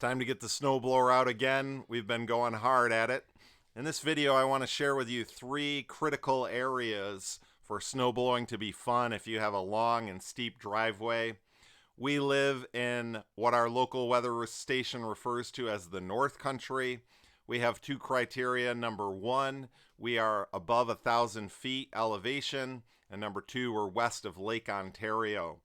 Time to get the snowblower out again. We've been going hard at it. In this video, I want to share with you 3 critical areas for snowblowing to be fun if you have a long and steep driveway. We live in what our local weather station refers to as the North Country. We have 2 criteria. Number 1, we are above 1,000 feet elevation, and number 2, we're west of Lake Ontario.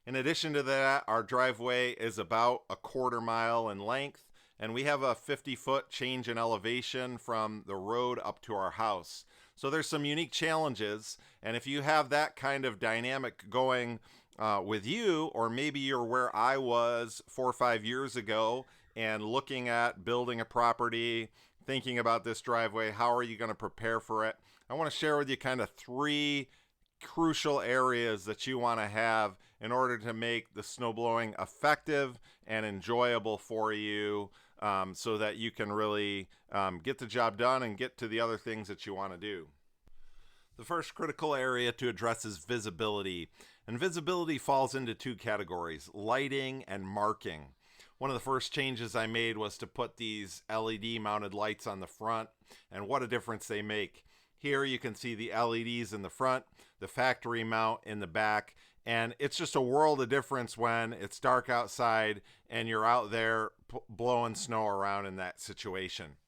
In addition to that, our driveway is about a quarter mile in length, and we have a 50-foot change in elevation from the road up to our house. So there's some unique challenges, and if you have that kind of dynamic going with you, or maybe you're where I was 4 or 5 years ago and looking at building a property, thinking about this driveway, how are you going to prepare for it? I want to share with you kind of 3 crucial areas that you want to have in order to make the snowblowing effective and enjoyable for you, so that you can really get the job done and get to the other things that you want to do. The first critical area to address is visibility. And visibility falls into 2 categories, lighting and marking. One of the first changes I made was to put these LED mounted lights on the front, and what a difference they make. Here you can see the LEDs in the front, the factory mount in the back, and it's just a world of difference when it's dark outside and you're out there blowing snow around in that situation.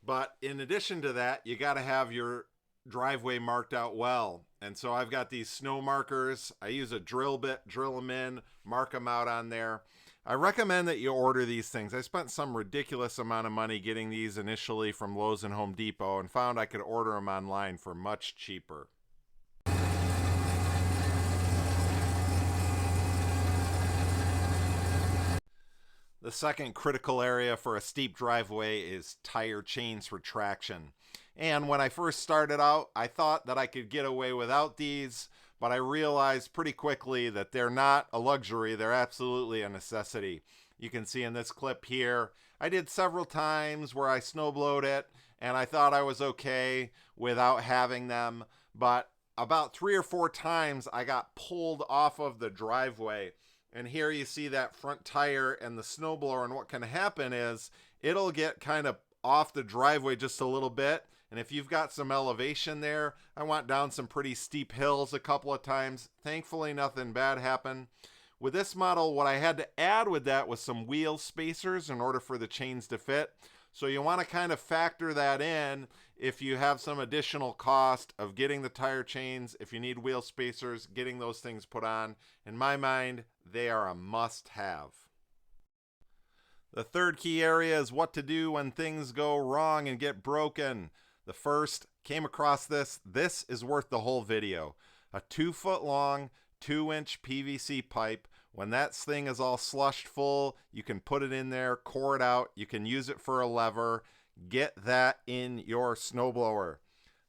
But in addition to that, you got to have your driveway marked out well. And so I've got these snow markers. I use a drill bit, drill them in, mark them out on there. I recommend that you order these things. I spent some ridiculous amount of money getting these initially from Lowe's and Home Depot and found I could order them online for much cheaper. The second critical area for a steep driveway is tire chains for traction. And when I first started out, I thought that I could get away without these, but I realized pretty quickly that they're not a luxury, they're absolutely a necessity. You can see in this clip here, I did several times where I snowblowed it, and I thought I was okay without having them, but about 3 or 4 times I got pulled off of the driveway. And here you see that front tire and the snowblower, and what can happen is it'll get kind of off the driveway just a little bit. And if you've got some elevation there, I went down some pretty steep hills a couple of times. Thankfully, nothing bad happened. With this model, what I had to add with that was some wheel spacers in order for the chains to fit. So you want to kind of factor that in if you have some additional cost of getting the tire chains, if you need wheel spacers, getting those things put on. In my mind, they are a must-have. The third key area is what to do when things go wrong and get broken. The first, came across this. This is worth the whole video. A 2-foot long, 2-inch PVC pipe. When that thing is all slushed full, you can put it in there, core it out. You can use it for a lever. Get that in your snowblower.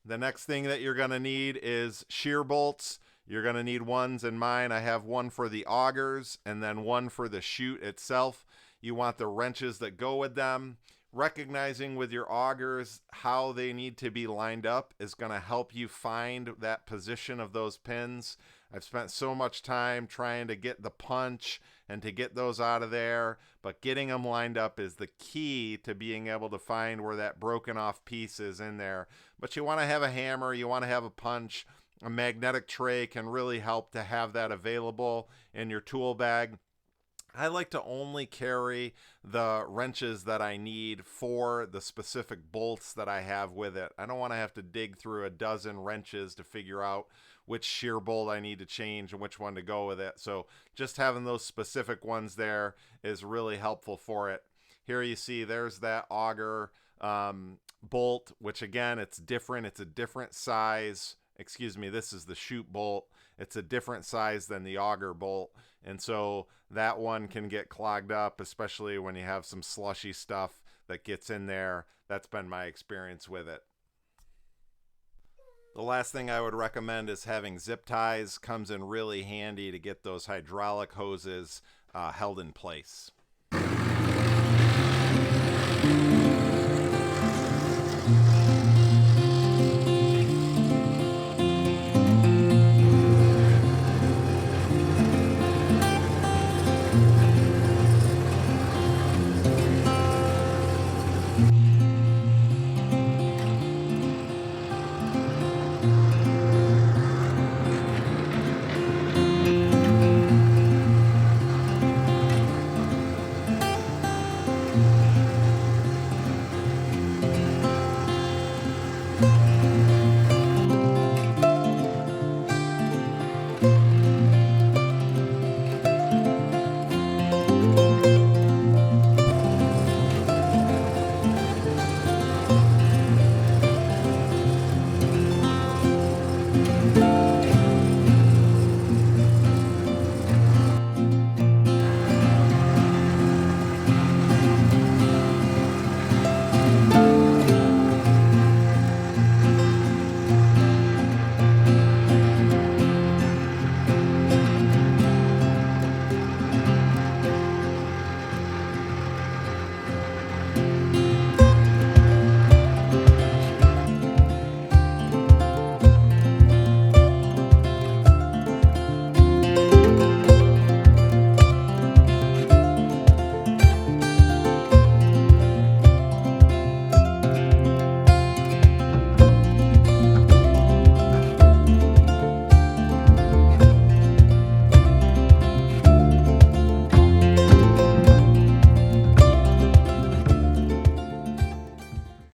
The next thing that you're going to need is shear bolts. You're going to need ones. In mine, I have one for the augers and then one for the chute itself. You want the wrenches that go with them. Recognizing with your augers how they need to be lined up is going to help you find that position of those pins. I've spent so much time trying to get the punch and to get those out of there, but getting them lined up is the key to being able to find where that broken off piece is in there. But you want to have a hammer, you want to have a punch. A magnetic tray can really help to have that available in your tool bag. I like to only carry the wrenches that I need for the specific bolts that I have with it. I don't want to have to dig through a dozen wrenches to figure out which shear bolt I need to change and which one to go with it. So just having those specific ones there is really helpful for it. Here you see there's that auger bolt, which again, it's different. It's a different size. Excuse me, this is the chute bolt. It's a different size than the auger bolt. And so that one can get clogged up, especially when you have some slushy stuff that gets in there. That's been my experience with it. The last thing I would recommend is having zip ties. Comes in really handy to get those hydraulic hoses held in place.